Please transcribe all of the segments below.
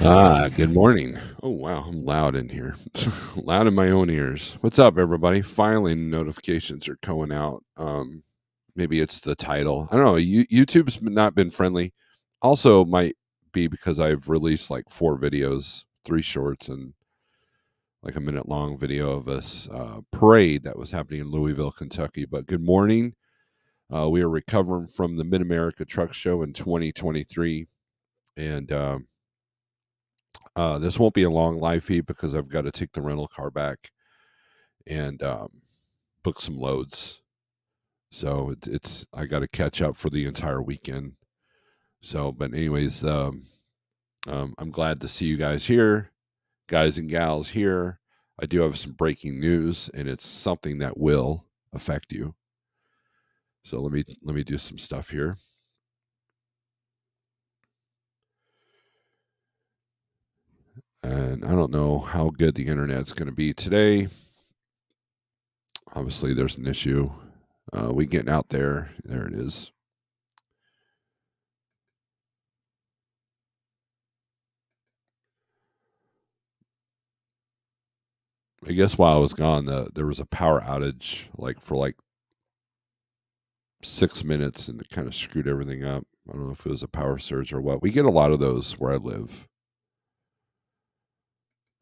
Good morning. Oh, wow, I'm loud in here. Loud in my own ears. What's up, everybody? Filing notifications are going out. Maybe it's the title. I don't know. YouTube's not been friendly. Also, might be because I've released like 4 videos, 3 shorts, and like a minute long video of this parade that was happening in Louisville, Kentucky. But good morning. We are recovering from the Mid America Truck Show in 2023, and this won't be a long live feed because I've got to take the rental car back and book some loads. So it's I got to catch up for the entire weekend. So, but anyways, I'm glad to see you guys here, guys and gals here. I do have some breaking news, and it's something that will affect you. So let me do some stuff here. And I don't know how good the internet's going to be today. Obviously, there's an issue. We getting out there. There it is. I guess while I was gone, there was a power outage, like for like 6 minutes, and it kind of screwed everything up. I don't know if it was a power surge or what. We get a lot of those where I live.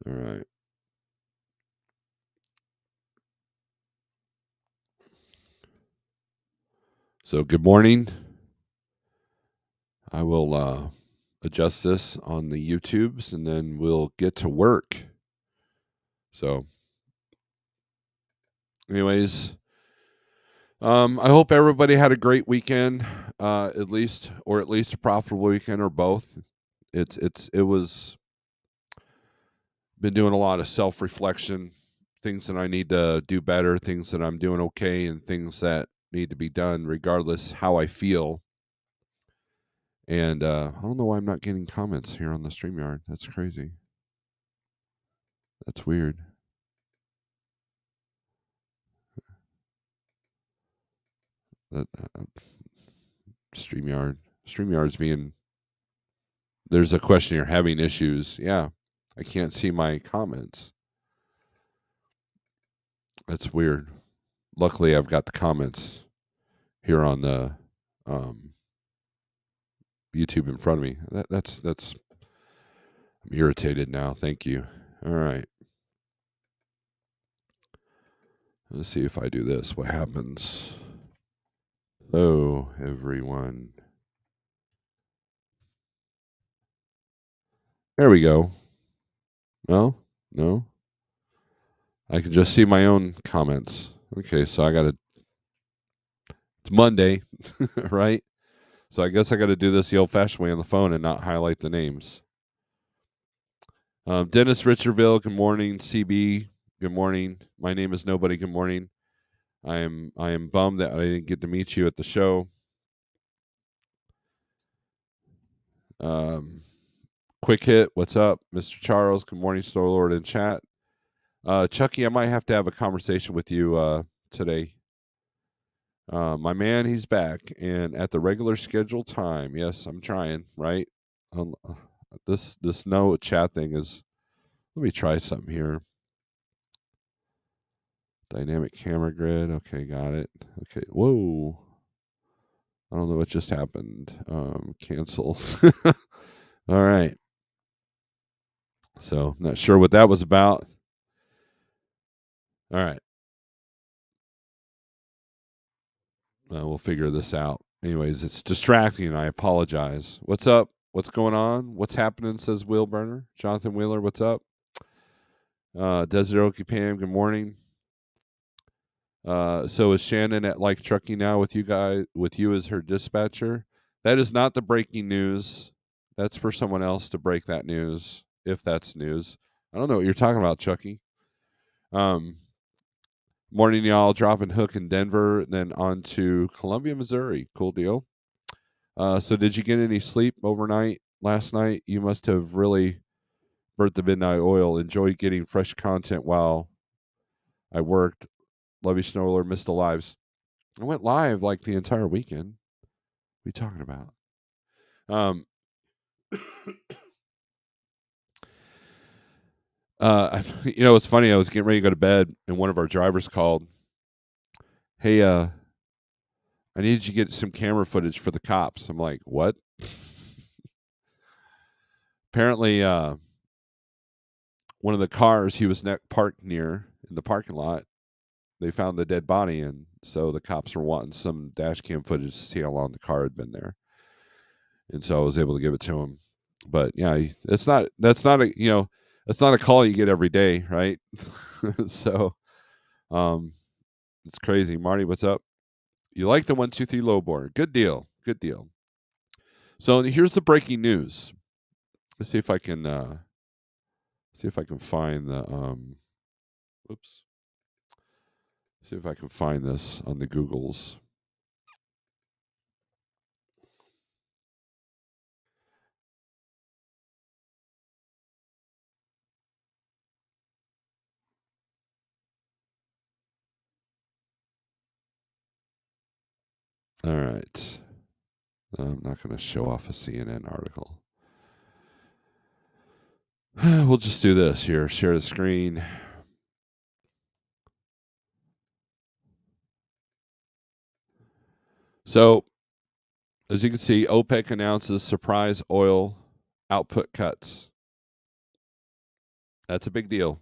All right. So good morning. I will adjust this on the YouTubes, and then we'll get to work. So, anyways, I hope everybody had a great weekend, at least a profitable weekend, or both. It was been doing a lot of self reflection, things that I need to do better, things that I'm doing okay, and things that need to be done, regardless how I feel. And I don't know why I'm not getting comments here on the StreamYard. That's crazy. That's weird. That StreamYard's being. There's a question here. Having issues. Yeah, I can't see my comments. That's weird. Luckily, I've got the comments here on the YouTube in front of me. That's. I'm irritated now. Thank you. All right. Let's see if I do this. What happens? Hello, everyone. There we go. No, no. I can just see my own comments. Okay, so I got to. It's Monday, right? So I guess I got to do this the old-fashioned way on the phone and not highlight the names. Dennis Richardville. Good morning. CB. Good morning. My name is Nobody. Good morning. I am bummed that I didn't get to meet you at the show. Quick hit. What's up, Mr. Charles? Good morning, Snorelord in chat. Chucky, I might have to have a conversation with you today. My man, he's back and at the regular scheduled time. Yes, I'm trying. Right. This no chat thing is. Let me try something here. Dynamic camera grid. Okay, got it. Okay. Whoa. I don't know what just happened. Cancel. All right. So, not sure what that was about. All right. We'll figure this out. Anyways, it's distracting. I apologize. What's up? What's going on? What's happening? Says Wheel Burner. Jonathan Wheeler, what's up? Desert Okie Pam, good morning. So is Shannon at Like Trucking now with you guys? With you as her dispatcher? That is not the breaking news. That's for someone else to break that news, if that's news. I don't know what you're talking about, Chucky. Morning, y'all. Dropping hook in Denver, then on to Columbia, Missouri. Cool deal. So did you get any sleep overnight last night? You must have really burnt the midnight oil. Enjoyed getting fresh content while I worked. Love you, Snowler. Missed the lives. I went live like the entire weekend. What are you talking about? Um, It's funny. I was getting ready to go to bed, and one of our drivers called. Hey, I needed you to get some camera footage for the cops. I'm like, what? Apparently, one of the cars he was parked near in the parking lot, they found the dead body, and so the cops were wanting some dash cam footage to see how long the car had been there. And so I was able to give it to him. But yeah, that's not a call you get every day, right? So um it's crazy. Marty, what's up? You like the 123 low board. Good deal. Good deal. So here's the breaking news. Let's see if I can find the oops. See if I can find this on the Googles. All right. I'm not going to show off a CNN article. We'll just do this here. Share the screen. So, as you can see, OPEC announces surprise oil output cuts. That's a big deal.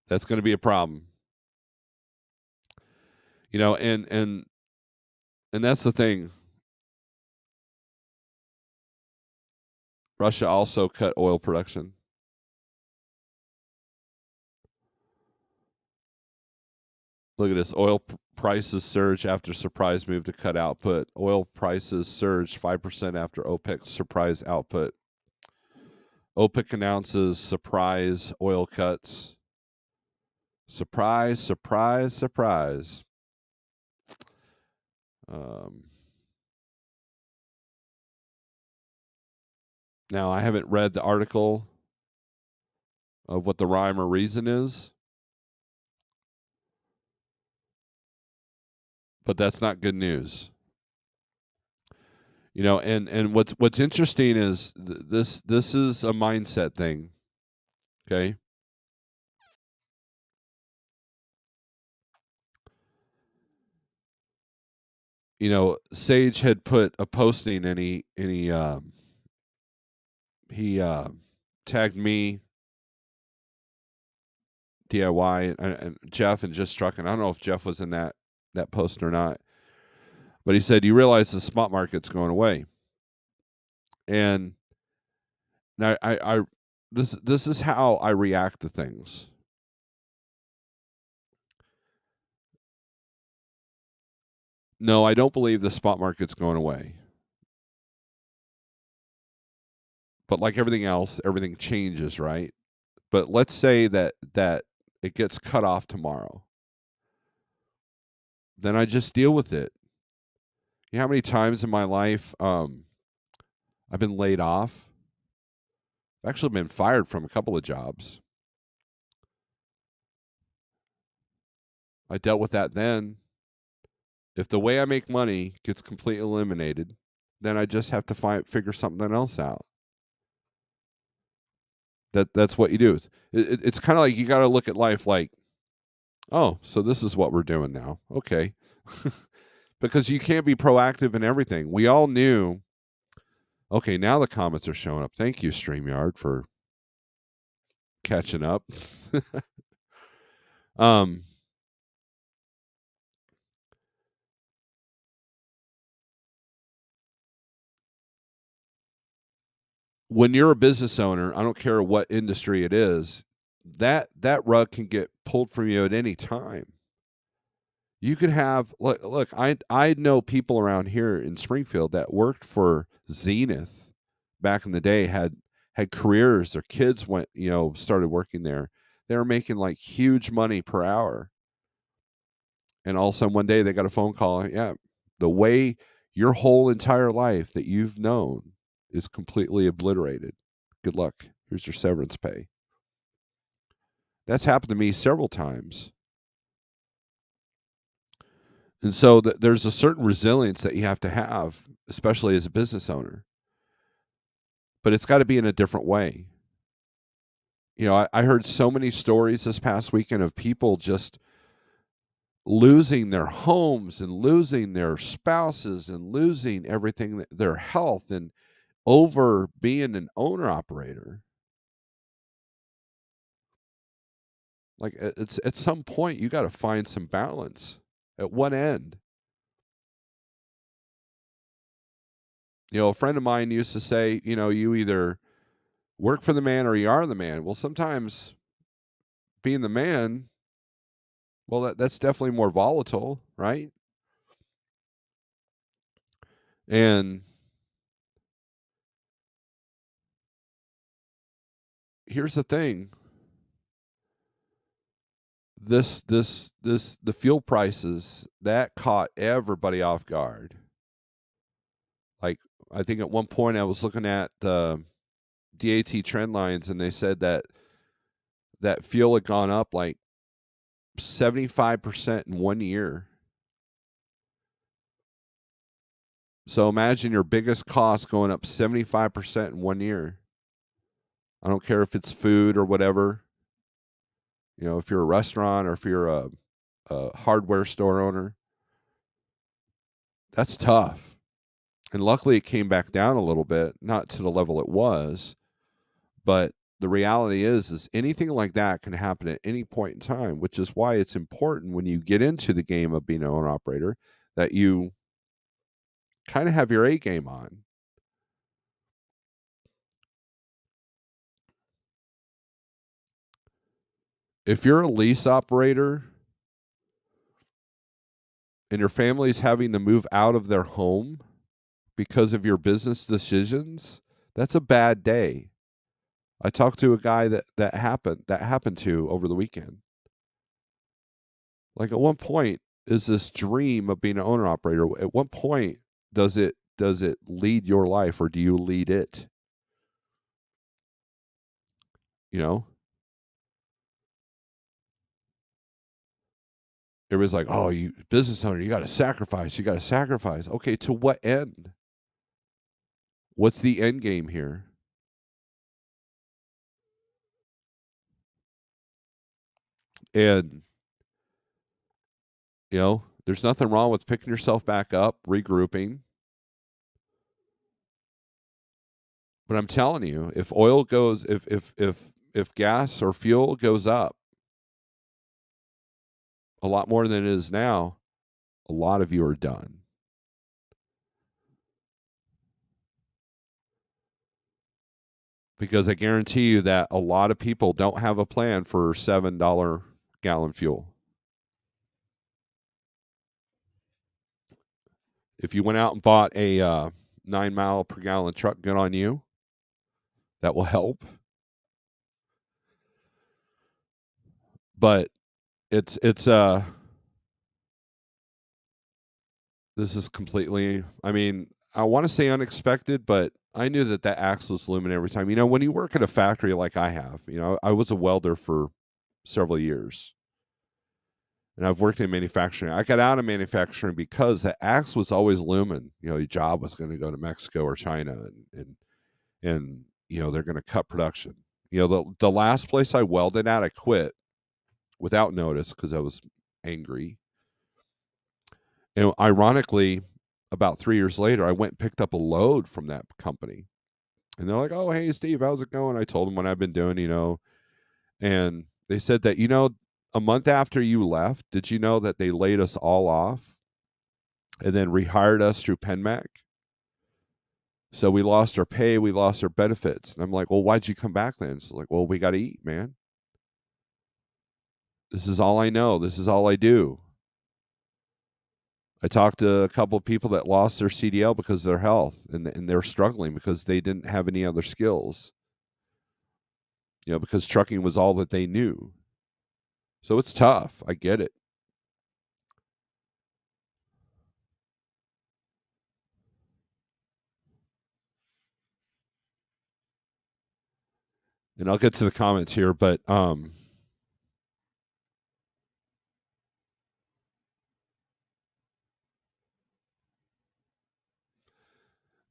That's going to be a problem. And that's the thing. Russia also cut oil production. Look at this. Oil prices surge after surprise move to cut output. Oil prices surged 5% after OPEC's surprise output. OPEC announces surprise oil cuts. Surprise, surprise, surprise. Now, I haven't read the article of what the rhyme or reason is, but that's not good news. And what's interesting is this is a mindset thing. Okay. Sage had put a posting, and he tagged me, DIY, and Jeff, and Just Trucking. I don't know if Jeff was in that post or not, but he said, "You realize the spot market's going away." And now I this is how I react to things. No, I don't believe the spot market's going away. But like everything else, everything changes, right? But let's say that it gets cut off tomorrow. Then I just deal with it. You know how many times in my life I've been laid off? I've actually been fired from a couple of jobs. I dealt with that then. If the way I make money gets completely eliminated, then I just have to figure something else out. That's what you do. It's kind of like you got to look at life like, oh, so this is what we're doing now. Okay. Because you can't be proactive in everything. We all knew. Okay, now the comments are showing up. Thank you, StreamYard, for catching up. um, when you're a business owner, I don't care what industry it is, that rug can get pulled from you at any time. You could have look. I know people around here in Springfield that worked for Zenith back in the day, had careers. Their kids went, started working there. They were making like huge money per hour, and all of a sudden one day they got a phone call. Yeah, the way your whole entire life that you've known is completely obliterated. Good luck. Here's your severance pay. That's happened to me several times. And so there's a certain resilience that you have to have, especially as a business owner. But it's got to be in a different way. I heard so many stories this past weekend of people just losing their homes and losing their spouses and losing everything, their health, and over being an owner operator. Like, it's at some point you got to find some balance. At what end? A friend of mine used to say, you either work for the man or you are the man. Well, sometimes being the man, well, that's definitely more volatile, right? And here's the thing: the fuel prices that caught everybody off guard. Like, I think at one point I was looking at DAT trend lines, and they said that fuel had gone up like 75% in 1 year. So imagine your biggest cost going up 75% in 1 year. I don't care if it's food or whatever. If you're a restaurant or if you're a hardware store owner, that's tough. And luckily, it came back down a little bit, not to the level it was, but the reality is anything like that can happen at any point in time, which is why it's important when you get into the game of being an owner operator that you kind of have your A game on. If you're a lease operator and your family's having to move out of their home because of your business decisions, that's a bad day. I talked to a guy that happened to over the weekend. Like, at one point is this dream of being an owner operator. At what point does it lead your life, or do you lead it? You know, everybody's like, "Oh, you business owner, you got to sacrifice. You got to sacrifice." Okay, to what end? What's the end game here? And there's nothing wrong with picking yourself back up, regrouping. But I'm telling you, if oil goes, if gas or fuel goes up a lot more than it is now, a lot of you are done. Because I guarantee you that a lot of people don't have a plan for $7 gallon fuel. If you went out and bought a 9 mile per gallon truck, good on you. That will help. But it's this is completely, I mean, I want to say unexpected, but I knew that axe was looming every time. When you work at a factory like I have, I was a welder for several years. And I've worked in manufacturing. I got out of manufacturing because the axe was always looming. Your job was going to go to Mexico or China, and they're going to cut production. The last place I welded at, I quit without notice because I was angry. And ironically, about 3 years later, I went and picked up a load from that company. And they're like, "Oh, hey, Steve, how's it going?" I told them what I've been doing, and they said that, a month after you left, did you know that they laid us all off and then rehired us through Penmac? So we lost our pay, we lost our benefits. And I'm like, "Well, why'd you come back then?" It's like, "Well, we got to eat, man. This is all I know. This is all I do." I talked to a couple of people that lost their CDL because of their health, and they're struggling because they didn't have any other skills, because trucking was all that they knew. So it's tough. I get it. And I'll get to the comments here, but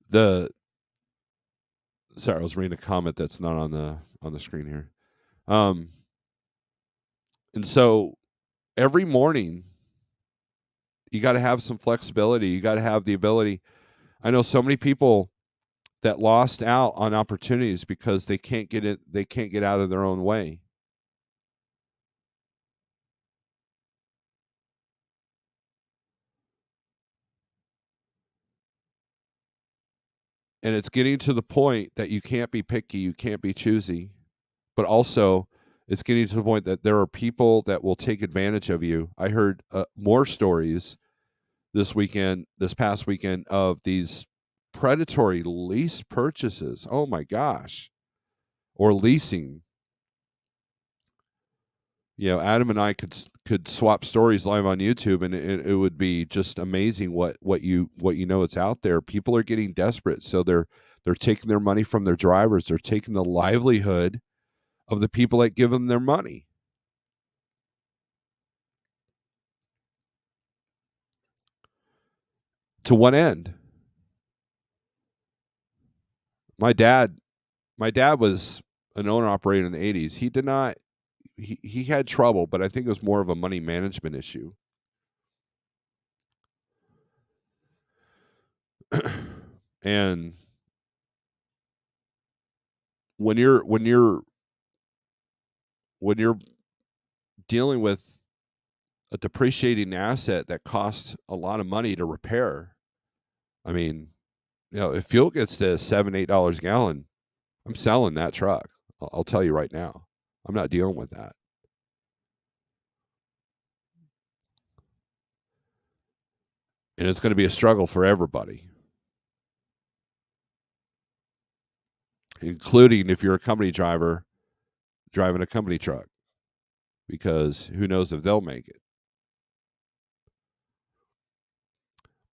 the sorry, I was reading a comment that's not on the screen here. Um, and so every morning, you got to have some flexibility. You got to have the ability. I know so many people that lost out on opportunities because they can't get it. They can't get out of their own way. And it's getting to the point that you can't be picky, you can't be choosy, but also it's getting to the point that there are people that will take advantage of you. I heard more stories this past weekend, of these predatory lease purchases. Oh my gosh. Or leasing. Adam and I could swap stories live on YouTube, and it would be just amazing what you know it's out there. People are getting desperate, so they're taking their money from their drivers. They're taking the livelihood of the people that give them their money. To what end? My dad, my dad was an owner operator in the 80s. He did not he had trouble, but I think it was more of a money management issue. And when you're dealing with a depreciating asset that costs a lot of money to repair, I mean, if fuel gets to $7, $8 a gallon, I'm selling that truck. I'll tell you right now, I'm not dealing with that. And it's going to be a struggle for everybody, including if you're a company driver driving a company truck, because who knows if they'll make it.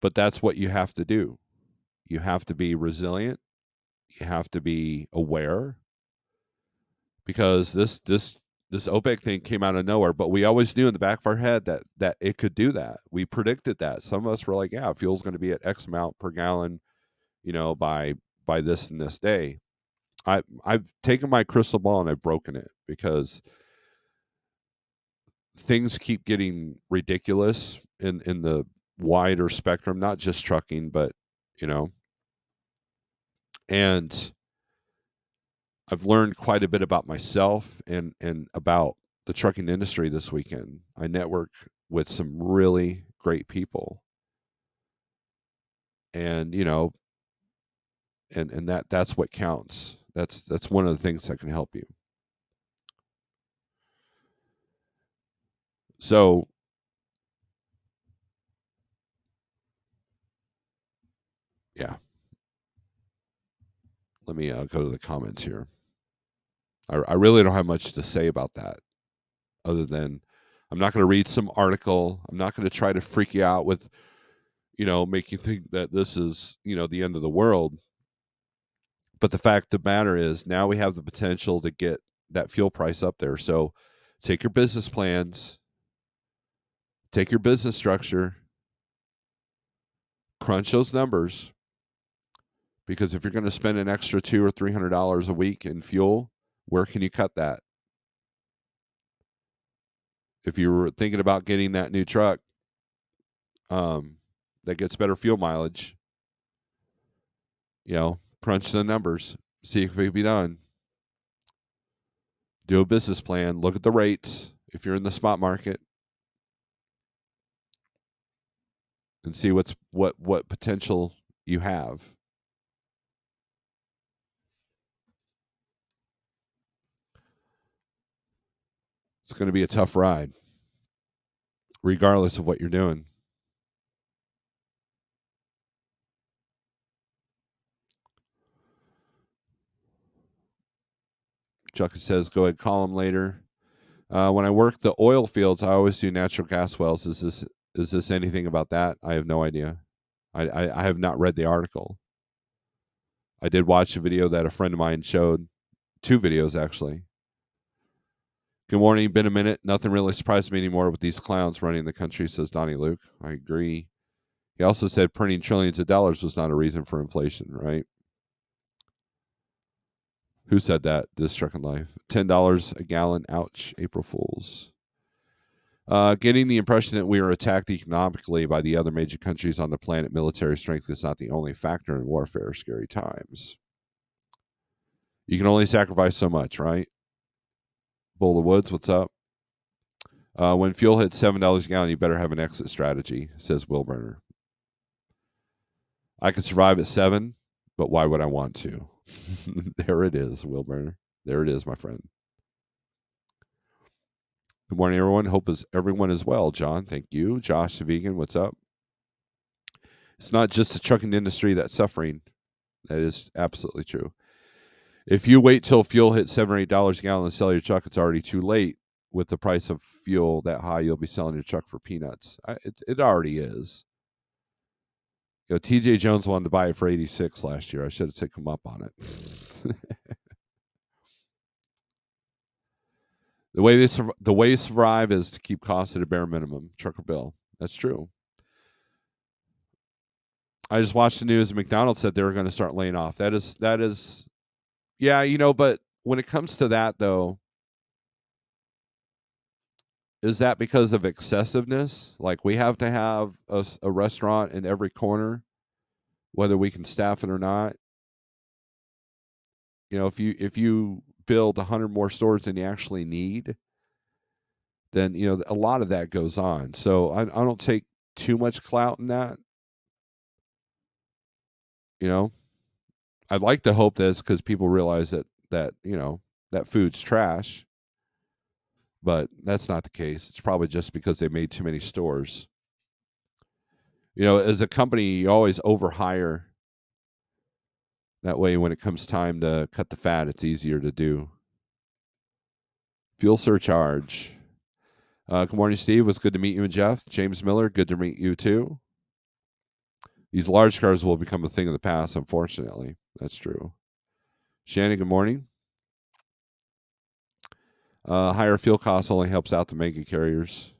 But that's what you have to do. You have to be resilient. You have to be aware, because this OPEC thing came out of nowhere. But we always knew in the back of our head that it could do that. We predicted that. Some of us were like, "Yeah, fuel's going to be at X amount per gallon, by this and this day." I've taken my crystal ball and I've broken it, because things keep getting ridiculous in the wider spectrum, not just trucking, but you know, and I've learned quite a bit about myself and about the trucking industry this weekend. I network with some really great people, and that's what counts. That's one of the things that can help you. So yeah, let me go to the comments here. I really don't have much to say about that, other than I'm not going to read some article. I'm not going to try to freak you out with, make you think that this is, the end of the world. But the fact of the matter is, now we have the potential to get that fuel price up there. So take your business plans, take your business structure, crunch those numbers, because if you're going to spend an extra $200 or $300 a week in fuel, where can you cut that? If you were thinking about getting that new truck, um, that gets better fuel mileage, crunch the numbers, see if it can be done. Do a business plan, look at the rates if you're in the spot market, and see what potential you have. It's going to be a tough ride, regardless of what you're doing. Chuck says, "Go ahead, call him later." When I work the oil fields, I always do natural gas wells. Is this anything about that? I have no idea. I have not read the article. I did watch a video that a friend of mine showed, two videos actually. Good morning. Been a minute. Nothing really surprises me anymore with these clowns running the country, says Donnie Luke. I agree. He also said printing trillions of dollars was not a reason for inflation, right? Who said that? This Trucking Life. $10 a gallon. Ouch. April Fools. Getting the impression that we are attacked economically by the other major countries on the planet. Military strength is not the only factor in warfare. Scary times. You can only sacrifice so much, right? Bowl of Woods, what's up? When fuel hits $7 a gallon, you better have an exit strategy, says Will Brenner. I could survive at 7, but why would I want to? There it is, Will Brenner. There it is, my friend. Good morning, everyone. Hope everyone is well. John, thank you. Josh the Vegan, what's up? It's not just the trucking industry that's suffering. That is absolutely true. If you wait till fuel hits $7 or $8 a gallon and sell your truck, it's already too late. With the price of fuel that high, you'll be selling your truck for peanuts. It already is. You know, TJ Jones wanted to buy it for 86 last year. I should have taken him up on it. The way you survive is to keep costs at a bare minimum. Trucker bill. That's true. I just watched the news and McDonald's said they were going to start laying off. That is yeah, you know, but when it comes to that though, is that because of excessiveness? Like we have to have a restaurant in every corner, whether we can staff it or not. You know, if you build 100 more stores than you actually need, then you know a lot of that goes on. So I don't take too much clout in that. You know, I'd like to hope that it's because people realize that you know that food's trash, but that's not the case. It's probably just because they made too many stores. You know, as a company, you always overhire. That way, when it comes time to cut the fat, it's easier to do. Fuel surcharge. Good morning, Steve. It was good to meet you and Jeff. James Miller, good to meet you too. These large cars will become a thing of the past, unfortunately. That's true. Shannon, good morning. Higher fuel costs only helps out the mega carriers.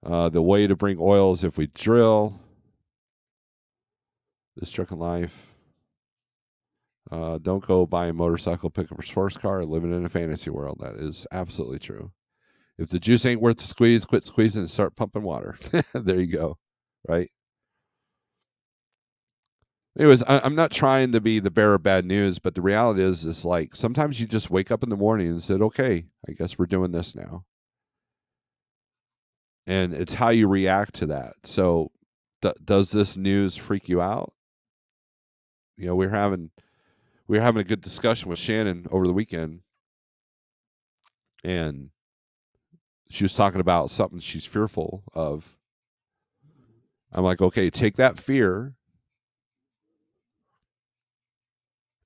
The way to bring oil is if we drill. This Trucking Life. Don't go buy a motorcycle, pick up a sports car, living in a fantasy world. That is absolutely true. If the juice ain't worth the squeeze, quit squeezing and start pumping water. There you go. Right? Anyways, I'm not trying to be the bearer of bad news, but the reality is like sometimes you just wake up in the morning and said, okay, I guess we're doing this now. And it's how you react to that. So does this news freak you out? You know, we were having a good discussion with Shannon over the weekend, and she was talking about something she's fearful of. I'm like, okay, take that fear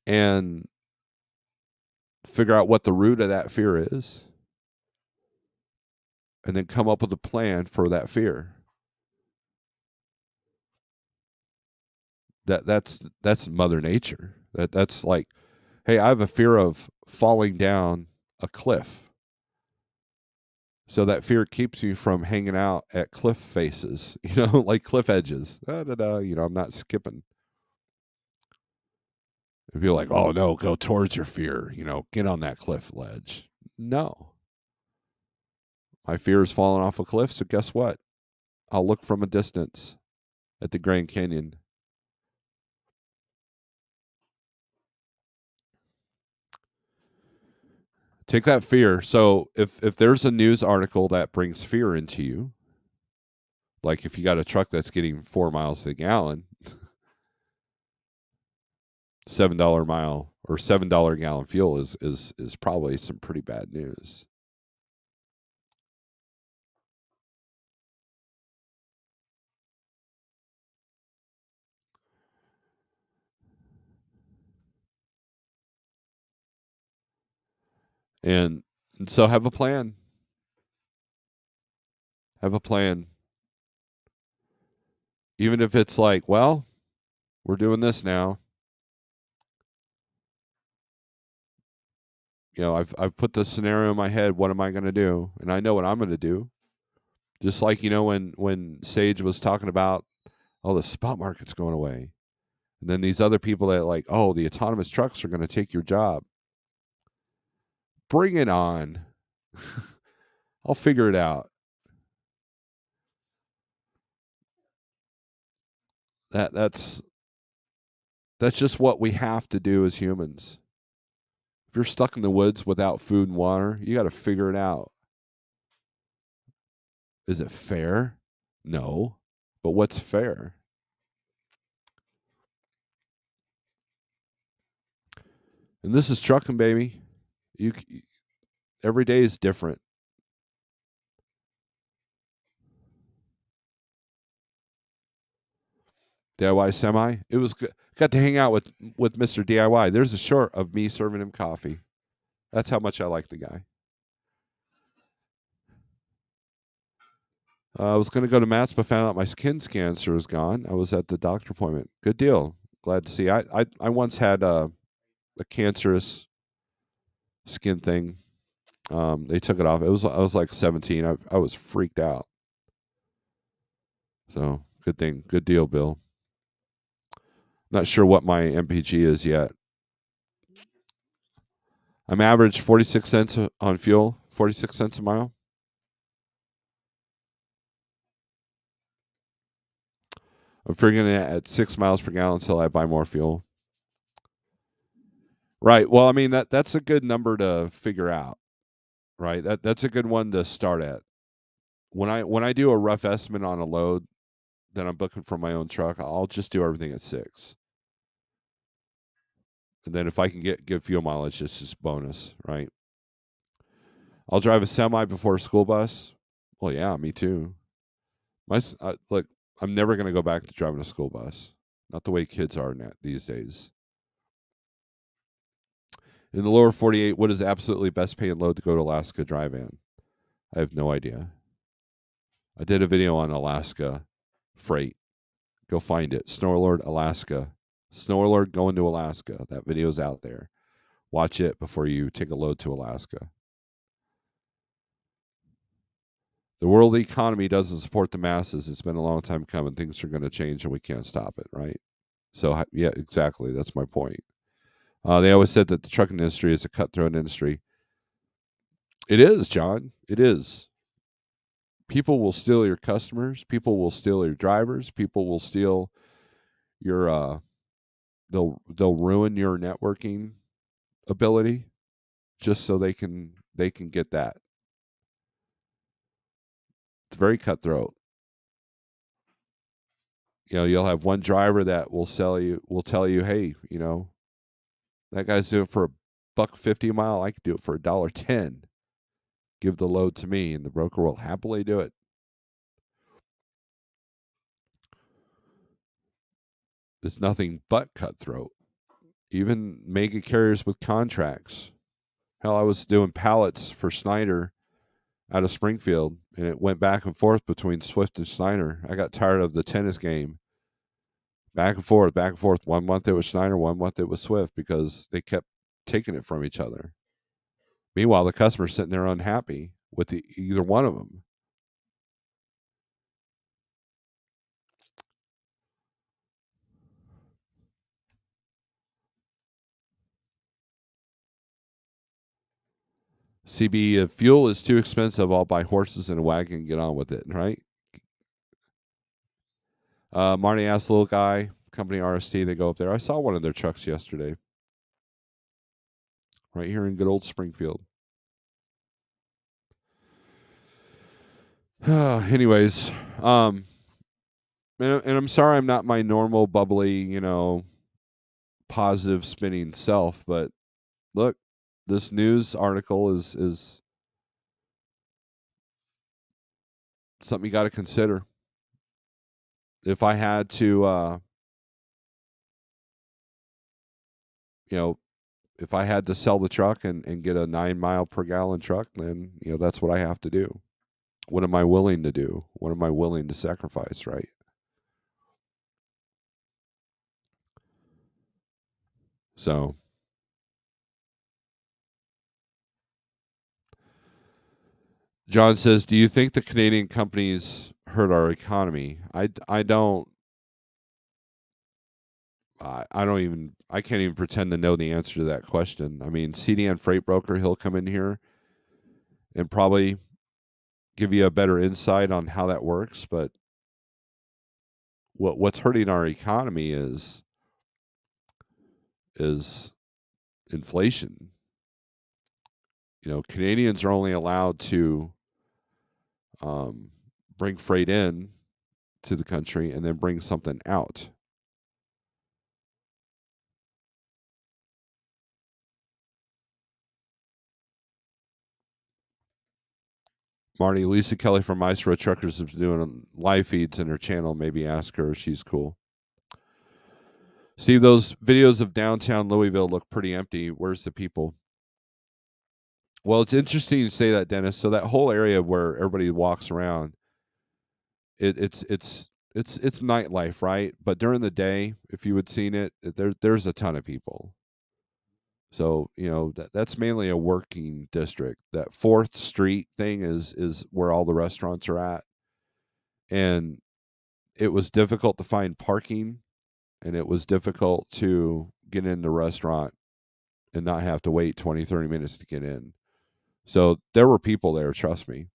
and figure out what the root of that fear is, and then come up with a plan for that fear. That's Mother Nature. That's like, hey, I have a fear of falling down a cliff. So that fear keeps me from hanging out at cliff faces, you know, like cliff edges. You know, I'm not skipping. If you're like, oh no, go towards your fear, you know, get on that cliff ledge. No. My fear is falling off a cliff, so guess what? I'll look from a distance at the Grand Canyon. Take that fear. So if there's a news article that brings fear into you, like if you got a truck that's getting 4 miles a gallon, $7 a mile or $7 a gallon fuel is probably some pretty bad news. And so have a plan. Have a plan. Even if it's like, well, we're doing this now. You know, I've put the scenario in my head. What am I going to do? And I know what I'm going to do. Just like, you know, when Sage was talking about, oh, the spot market's going away. And then these other people that like, oh, the autonomous trucks are going to take your job. Bring it on. I'll figure it out. That's just what we have to do as humans. If you're stuck in the woods without food and water, you got to figure it out. Is it fair? No. But what's fair? And this is trucking, baby. You every day is different. DIY semi. It was good. Got to hang out with Mr. DIY. There's a short of me serving him coffee. That's how much I like the guy. I was going to go to Matt's, but found out my skin cancer is gone. I was at the doctor appointment. Good deal. Glad to see. I once had a cancerous skin thing. They took it off. I was like 17. I was freaked out. So good thing. Good deal, Bill. Not sure what my MPG is yet. I'm average 46 cents on fuel. 46 cents a mile. I'm figuring it at 6 miles per gallon until I buy more fuel. Right. Well, I mean that's a good number to figure out. Right. That's a good one to start at. When I do a rough estimate on a load that I'm booking for my own truck, I'll just do everything at 6. And then if I can get good fuel mileage, it's just bonus, right? I'll drive a semi before a school bus. Well, yeah, me too. Look, I'm never going to go back to driving a school bus. Not the way kids are these days. In the lower 48, what is absolutely best paying load to go to Alaska drive in? I have no idea. I did a video on Alaska freight. Go find it. Snorelord, Alaska. Snorelord going to Alaska. That video's out there. Watch it before you take a load to Alaska. The world economy doesn't support the masses. It's been a long time coming. Things are going to change and we can't stop it, right? So, yeah, exactly. That's my point. They always said that the trucking industry is a cutthroat industry. It is, John. It is. People will steal your customers. People will steal your drivers. People will steal your. They'll ruin your networking ability just so they can get that. It's very cutthroat. You'll have one driver that will tell you, hey, that guy's doing it for $1.50 a mile. I could do it for $1.10. Give the load to me, and the broker will happily do it. It's nothing but cutthroat. Even mega carriers with contracts. Hell, I was doing pallets for Snyder out of Springfield, and it went back and forth between Swift and Snyder. I got tired of the tennis game. Back and forth, back and forth. 1 month it was Snyder, 1 month it was Swift because they kept taking it from each other. Meanwhile, the customer's sitting there unhappy with either one of them. CB, if fuel is too expensive, I'll buy horses and a wagon and get on with it, right? Marty asked little guy, company RST, they go up there. I saw one of their trucks yesterday. Right here in good old Springfield. Anyways, and I'm sorry I'm not my normal bubbly, positive spinning self, but look, this news article is something you got to consider. If I had to, if I had to sell the truck and get a 9 mile per gallon truck, then that's what I have to do. What am I willing to do? What am I willing to sacrifice? Right. So, John says, "Do you think the Canadian companies hurt our economy?" I don't. I can't even pretend to know the answer to that question. I mean, CDN Freight Broker, he'll come in here and probably give you a better insight on how that works. But what's hurting our economy is inflation. Canadians are only allowed to um, bring freight in to the country and then bring something out. Marty, Lisa Kelly from Maestro Truckers is doing live feeds in her channel. Maybe ask her. She's cool. Steve, those videos of downtown Louisville look pretty empty. Where's the people? Well, it's interesting you say that, Dennis. So that whole area where everybody walks around, it's nightlife, right? But during the day, if you had seen it, there's a ton of people. So that's mainly a working district. That Fourth Street thing is where all the restaurants are at, and it was difficult to find parking, and it was difficult to get in the restaurant and not have to wait 20-30 minutes to get in. So there were people there. Trust me.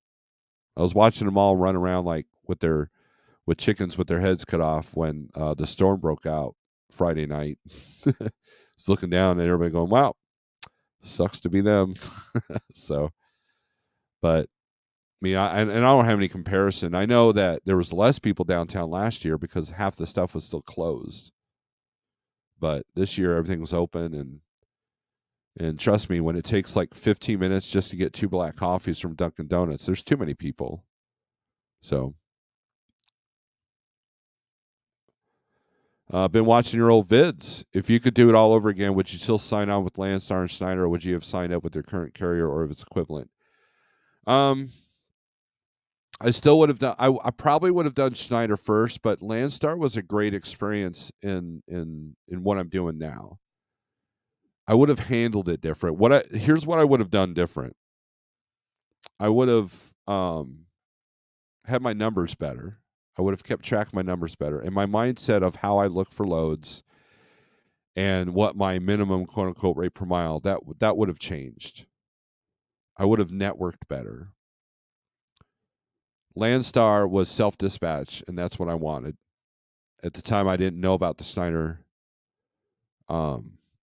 I was watching them all run around like with chickens with their heads cut off when the storm broke out Friday night. I was looking down and everybody going, "Wow, sucks to be them." So, but I don't have any comparison. I know that there was less people downtown last year because half the stuff was still closed. But this year everything was open, and trust me, when it takes like 15 minutes just to get 2 black coffees from Dunkin' Donuts, there's too many people. So, been watching your old vids. If you could do it all over again, would you still sign on with Landstar and Schneider, or would you have signed up with their current carrier or if it's equivalent? Um, I still would have done. I probably would have done Schneider first, but Landstar was a great experience in what I'm doing now. I would have handled it different. Here's what I would have done different. I would have had my numbers better. I would have kept track of my numbers better, and my mindset of how I look for loads and what my minimum quote unquote rate per mile that would have changed. I would have networked better. Landstar was self dispatch, and that's what I wanted. At the time, I didn't know about the Schneider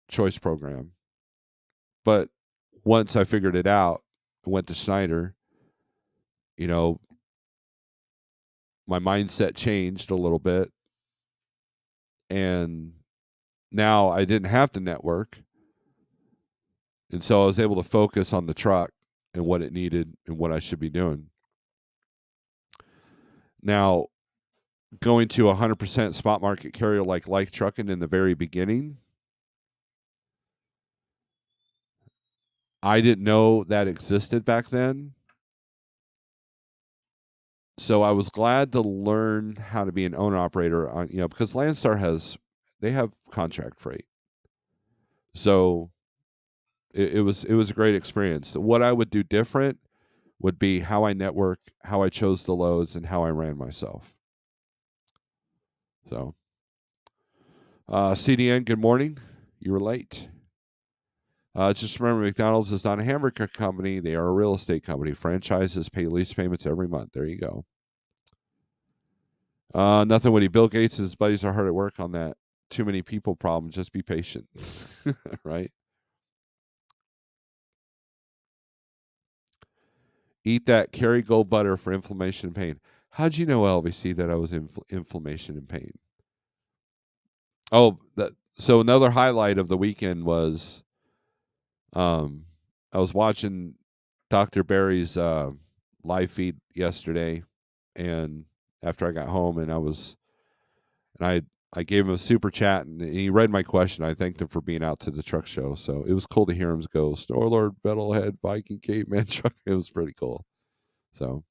choice program, but once I figured it out, I went to Schneider. You know, my mindset changed a little bit, and now I didn't have to network, and so I was able to focus on the truck and what it needed and what I should be doing. Now, going to 100% spot market carrier like trucking in the very beginning, I didn't know that existed back then. So I was glad to learn how to be an owner operator on, because Landstar they have contract freight. So it was a great experience. What I would do different would be how I network, how I chose the loads, and how I ran myself. So, CDN, good morning. You were late. Just remember, McDonald's is not a hamburger company. They are a real estate company. Franchises pay lease payments every month. There you go. Nothing witty. Bill Gates and his buddies are hard at work on that too many people problem. Just be patient. Right? Eat that Kerrygold butter for inflammation and pain. How'd you know, LVC, that I was inflammation and pain? Oh, so another highlight of the weekend was I was watching Dr. Barry's live feed yesterday, and after I got home, and I gave him a super chat, and he read my question. I thanked him for being out to the truck show, so it was cool to hear him go Snorelord, Metalhead, Viking, Caveman truck. It was pretty cool. So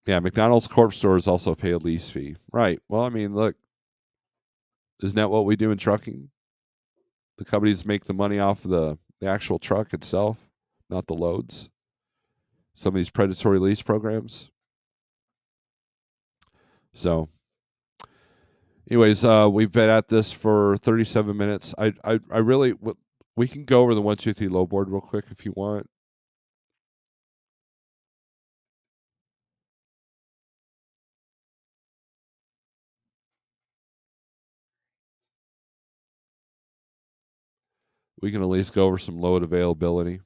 yeah, McDonald's corp stores also pay a lease fee, right? Well, I mean, look, isn't that what we do in trucking? The companies make the money off of the actual truck itself, not the loads. Some of these predatory lease programs. So, anyways, we've been at this for 37 minutes. I really we can go over the 1, 2, 3 low board real quick if you want. We can at least go over some load availability.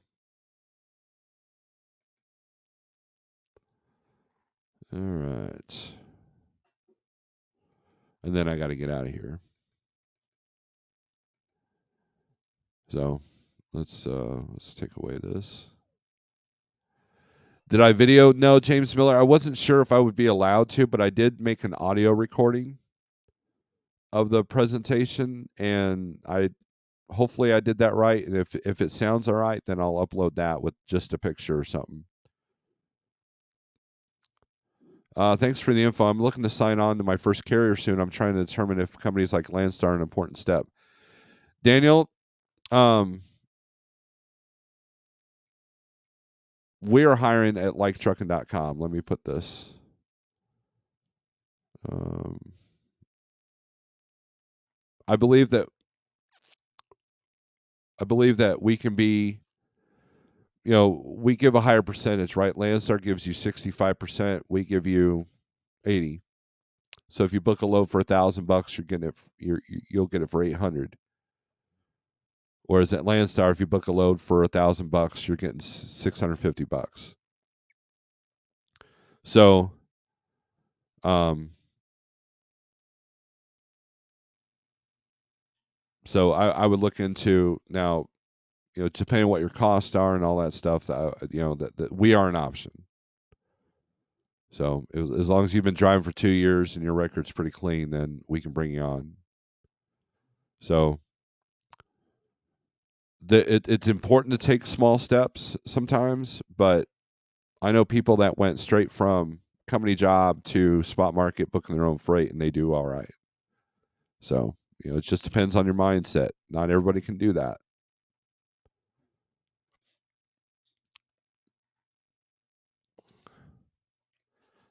All right. And then I got to get out of here. So, let's take away this. Did I video? No, James Miller. I wasn't sure if I would be allowed to, but I did make an audio recording of the presentation, and I hopefully I did that right. And if it sounds all right, then I'll upload that with just a picture or something. Thanks for the info. I'm looking to sign on to my first carrier soon. I'm trying to determine if companies like Landstar are an important step. Daniel, we are hiring at liketrucking.com. Let me put this. I believe that we can be, we give a higher percentage, right? Landstar gives you 65%. We give you 80. So if you book a load for $1,000, you're getting it. You'll get it for 800. Whereas at Landstar, if you book a load for $1,000, you're getting $650. So, I would look into now, depending on what your costs are and all that stuff, that we are an option. So as long as you've been driving for 2 years and your record's pretty clean, then we can bring you on. So it's important to take small steps sometimes, but I know people that went straight from company job to spot market booking their own freight, and they do all right. So, it just depends on your mindset. Not everybody can do that.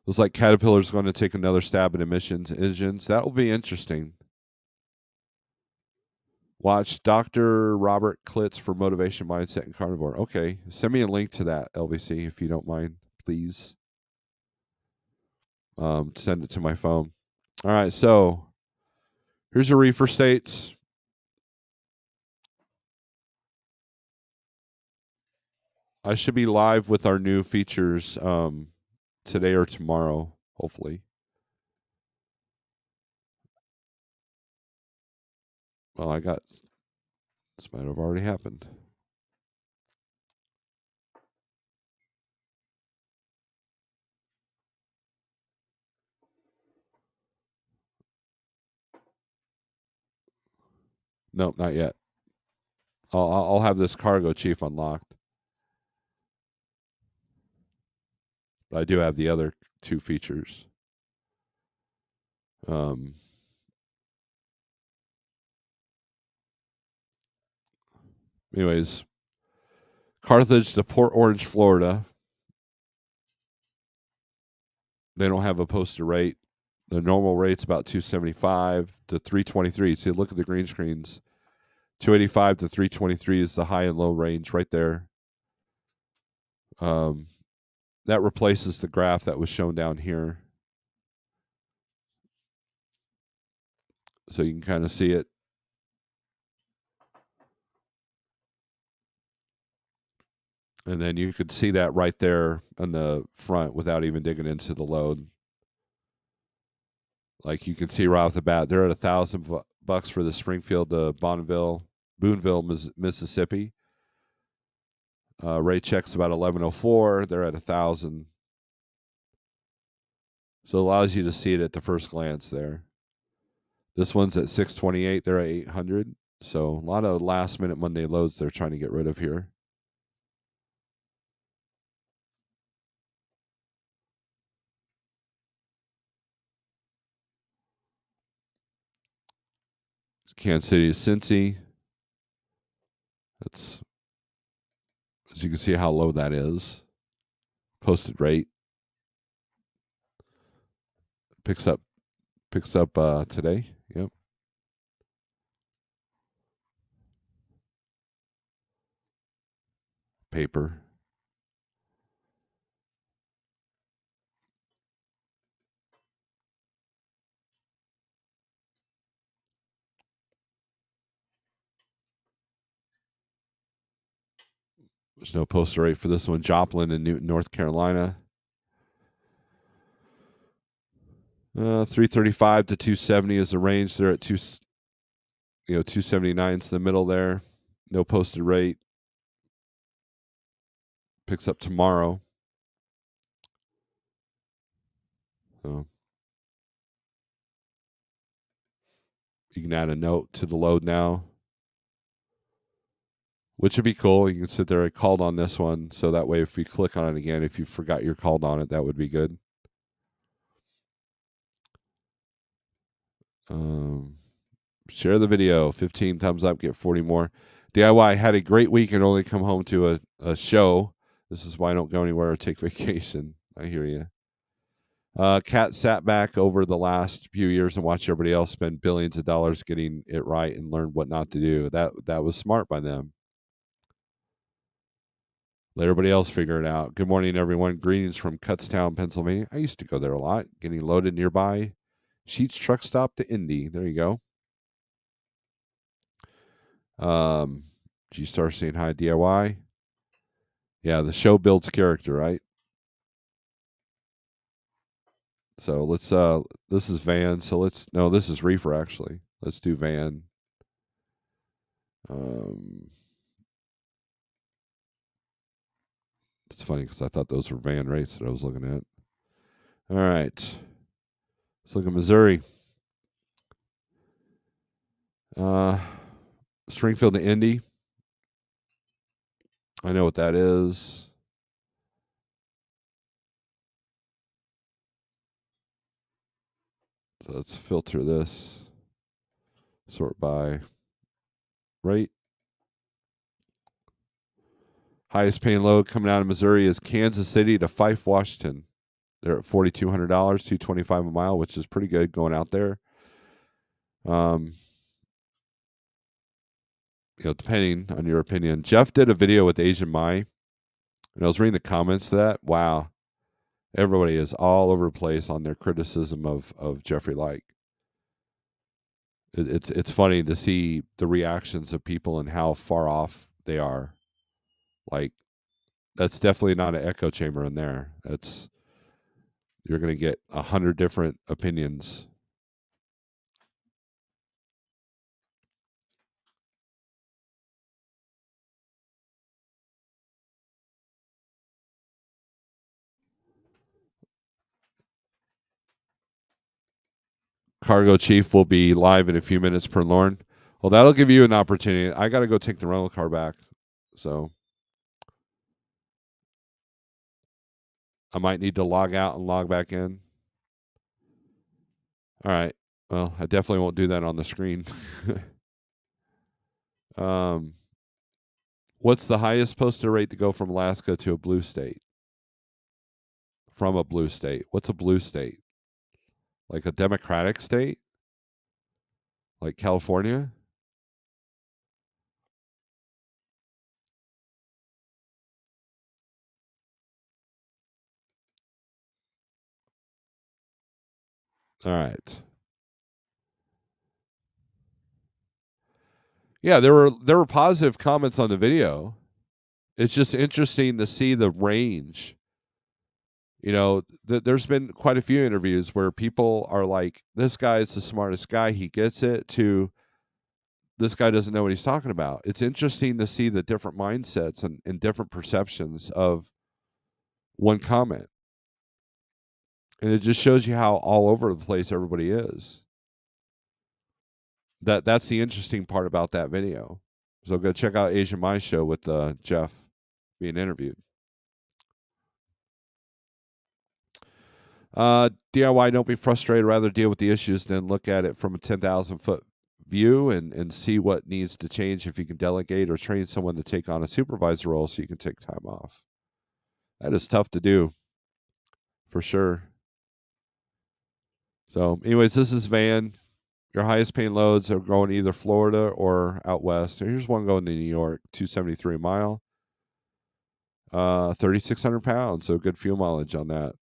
Looks like Caterpillar's going to take another stab at emissions engines. That will be interesting. Watch Dr. Robert Klitz for Motivation, Mindset, and Carnivore. Okay. Send me a link to that, LVC, if you don't mind, please. Send it to my phone. All right. So here's your reefer states. I should be live with our new features today or tomorrow, hopefully. Well, this might have already happened. Nope, not yet. I'll have this cargo chief unlocked. But I do have the other two features. Anyways, Carthage to Port Orange, Florida. They don't have a posted rate. The normal rate's about 275 to 323. See, look at the green screens. 285 to 323 is the high and low range right there. That replaces the graph that was shown down here. So you can kind of see it. And then you could see that right there on the front without even digging into the load. Like you can see right off the bat, they're at $1,000 for the Springfield to Boonville, Mississippi. Rate check's about 1104. They're at 1,000. So it allows you to see it at the first glance there. This one's at 628. They're at 800. So a lot of last minute Monday loads they're trying to get rid of here. Kansas City to Cincy. That's, as you can see how low that is. Posted rate. Picks up Picks up today. Yep. Paper. There's no posted rate for this one. Joplin in Newton, North Carolina. 335 to 270 is the range. They're at 279 is the middle there. No posted rate. Picks up tomorrow. So you can add a note to the load now, which would be cool. You can sit there and called on this one. So that way, if we click on it again, if you forgot you're called on it, that would be good. Share the video. 15 thumbs up, get 40 more. DIY had a great week and only come home to a show. This is why I don't go anywhere or take vacation. I hear you. Cat sat back over the last few years and watched everybody else spend billions of dollars getting it right and learn what not to do. That was smart by them. Let everybody else figure it out. Good morning, everyone. Greetings from Kutztown, Pennsylvania. I used to go there a lot, getting loaded nearby. Sheets truck stop to Indy. There you go. G-Star saying hi, DIY. Yeah, the show builds character, right? So let's this is Van, so this is Reefer actually. Let's do Van. It's funny because I thought those were Van rates that I was looking at. All right. Let's look at Missouri. Springfield to Indy. I know what that is. So let's filter this. Sort by rate. Highest paying load coming out of Missouri is Kansas City to Fife, Washington. They're at $4,200, $225 a mile, which is pretty good going out there. Depending on your opinion. Jeff did a video with Asian Mai, and I was reading the comments to that. Wow. Everybody is all over the place on their criticism of Jeffrey Light. It's funny to see the reactions of people and how far off they are. Like, that's definitely not an echo chamber in there. You're going to get 100 different opinions. Cargo Chief will be live in a few minutes per Lorne. Well, that'll give you an opportunity. I got to go take the rental car back. So I might need to log out and log back in. All right. Well, I definitely won't do that on the screen. What's the highest posted rate to go from Alaska to a blue state? From a blue state. What's a blue state? Like a democratic state? Like California? All right. Yeah, there were positive comments on the video. It's just interesting to see the range. There's been quite a few interviews where people are like, this guy is the smartest guy, he gets it, to this guy doesn't know what he's talking about. It's interesting to see the different mindsets and different perceptions of one comment. And it just shows you how all over the place everybody is. That's the interesting part about that video. So go check out Asian My Show with Jeff being interviewed. DIY, don't be frustrated. Rather deal with the issues than look at it from a 10,000-foot view and see what needs to change if you can delegate or train someone to take on a supervisor role so you can take time off. That is tough to do, for sure. So, anyways, this is Van. Your highest paying loads are going either Florida or out west. Here's one going to New York, 273 a mile, 3,600 pounds. So good fuel mileage on that.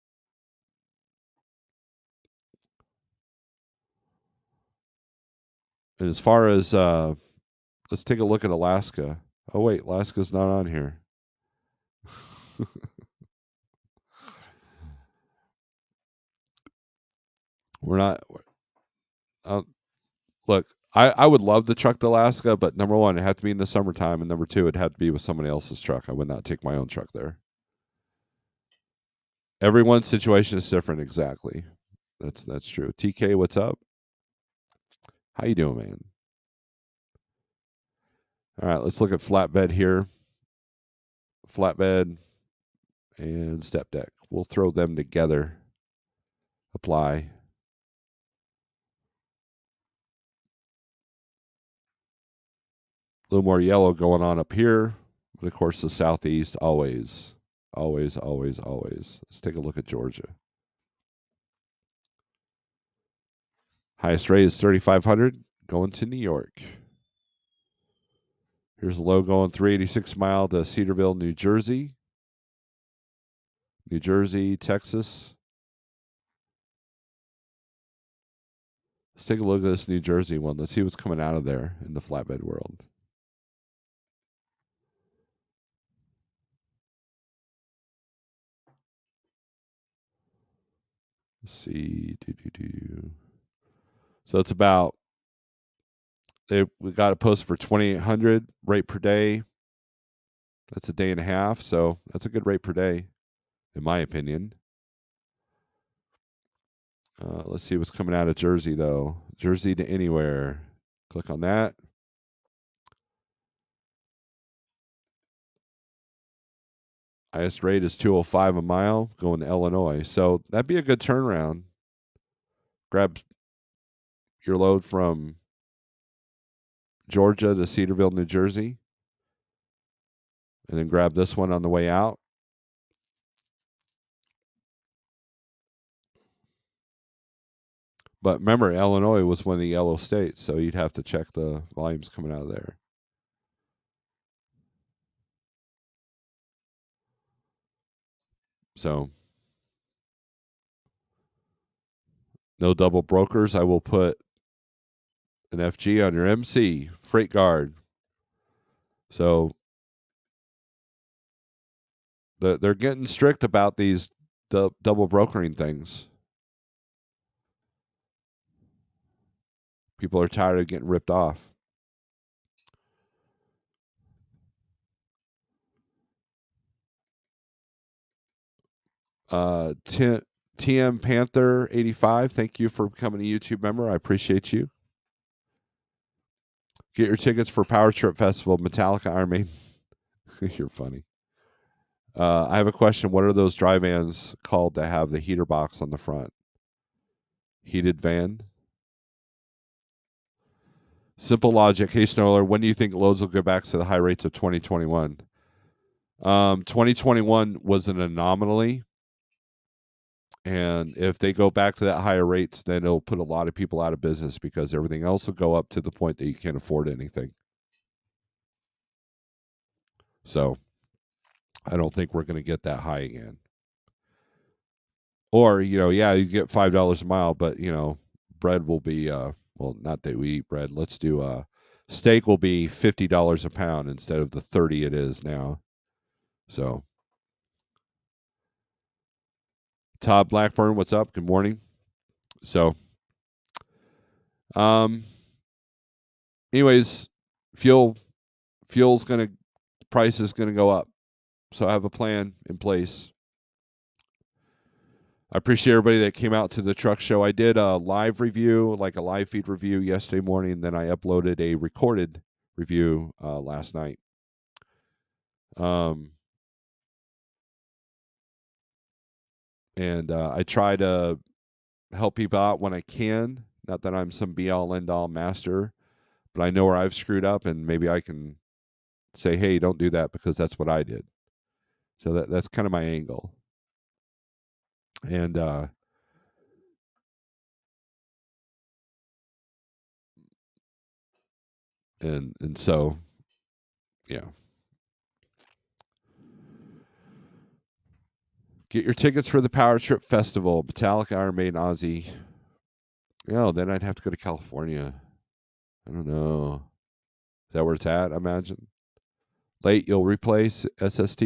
And as far as let's take a look at Alaska. Oh wait, Alaska's not on here. We're not. Uh, Look, I would love to truck to Alaska, but number one, it had to be in the summertime, and number two, it had to be with somebody else's truck. I would not take my own truck there. Everyone's situation is different. Exactly. That's true. TK, what's up? How you doing, man? All right, let's look at flatbed here. Flatbed and step deck. We'll throw them together. Apply. A little more yellow going on up here. But of course, the southeast always, always, always, always. Let's take a look at Georgia. Highest rate is 3,500 going to New York. Here's a low going 386 mile to Cedarville, New Jersey. New Jersey, Texas. Let's take a look at this New Jersey one. Let's see what's coming out of there in the flatbed world. Let's see. So it's about we got it posted for 2,800 rate per day. That's a day and a half, so that's a good rate per day, in my opinion. Let's see what's coming out of Jersey though. Jersey to anywhere. Click on that. Highest rate is 205 a mile going to Illinois. So that'd be a good turnaround. Grab your load from Georgia to Cedarville, New Jersey, and then grab this one on the way out. But remember, Illinois was one of the yellow states, so you'd have to check the volumes coming out of there. So, no double brokers. I will put an FG on your MC, freight guard. So, they're getting strict about these double brokering things. People are tired of getting ripped off. TM Panther 85, thank you for becoming a YouTube member. I appreciate you. Get your tickets for Power Trip Festival, Metallica, Iron Maiden. You're funny. I have a question. What are those dry vans called that have the heater box on the front? Heated van? Simple logic. Hey, Snorelord, when do you think loads will go back to the high rates of 2021? 2021 was an anomaly. And if they go back to that higher rates, then it'll put a lot of people out of business because everything else will go up to the point that you can't afford anything. So I don't think we're going to get that high again. Or, yeah, you get $5 a mile, but, bread will be, well, not that we eat bread. Let's do steak will be $50 a pound instead of the 30 it is now. So, Todd Blackburn, what's up? Good morning. So, anyways, fuel's going to, price is going to go up. So I have a plan in place. I appreciate everybody that came out to the truck show. I did a live review, like a live feed review yesterday morning, and then I uploaded a recorded review last night. And I try to help people out when I can. Not that I'm some be all end all master, but I know where I've screwed up, and maybe I can say, "Hey, don't do that," because that's what I did. So that's kind of my angle. And and so yeah. Get your tickets for the Power Trip Festival, Metallica, Iron Maiden, Ozzy. Yeah, then I'd have to go to California. I don't know. Is that where it's at? I imagine. Late, you'll replace SST.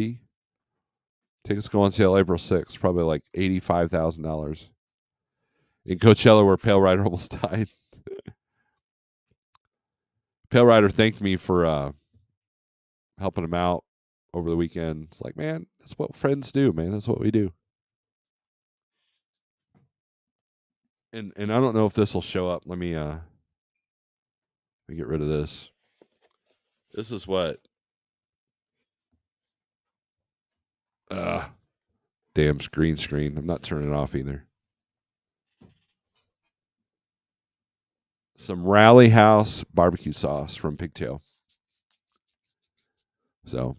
Tickets go on sale April 6th, probably like $85,000. In Coachella, where Pale Rider almost died. Pale Rider thanked me for helping him out over the weekend. It's like, man, that's what friends do, man. That's what we do. And I don't know if this will show up. Let me get rid of this. This is what damn screen. I'm not turning it off either. Some Rally House barbecue sauce from Pigtail. So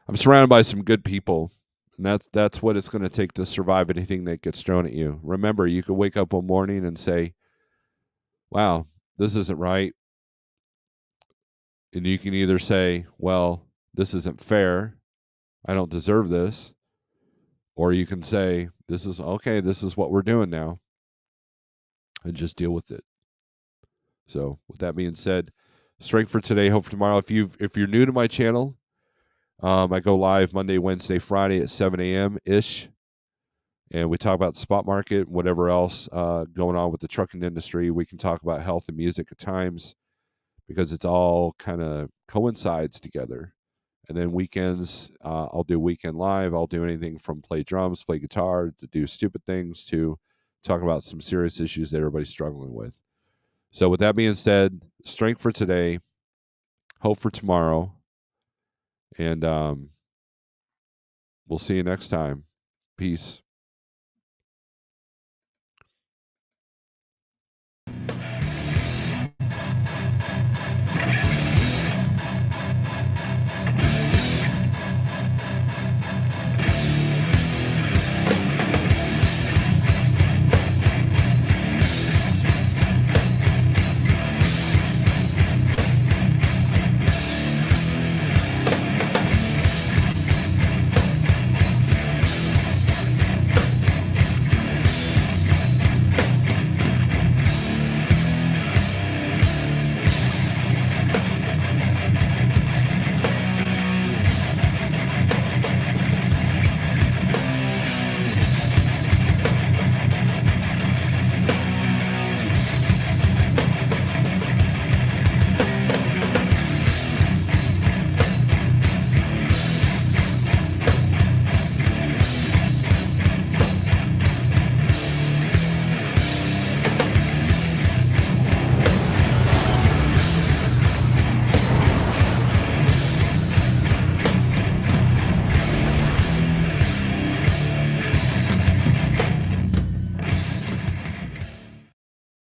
I'm surrounded by some good people, and that's what it's going to take to survive anything that gets thrown at you. Remember, you could wake up one morning and say, "Wow, this isn't right," and you can either say, "Well, this isn't fair. I don't deserve this," or you can say, "This is okay. This is what we're doing now," and just deal with it. So, with that being said, strength for today, hope for tomorrow. If you're new to my channel, I go live Monday, Wednesday, Friday at 7 a.m. ish, and we talk about the spot market, whatever else going on with the trucking industry. We can talk about health and music at times because it's all kind of coincides together. And then weekends, I'll do weekend live. I'll do anything from play drums, play guitar, to do stupid things, to talk about some serious issues that everybody's struggling with. So, with that being said, strength for today, hope for tomorrow, and we'll see you next time. Peace.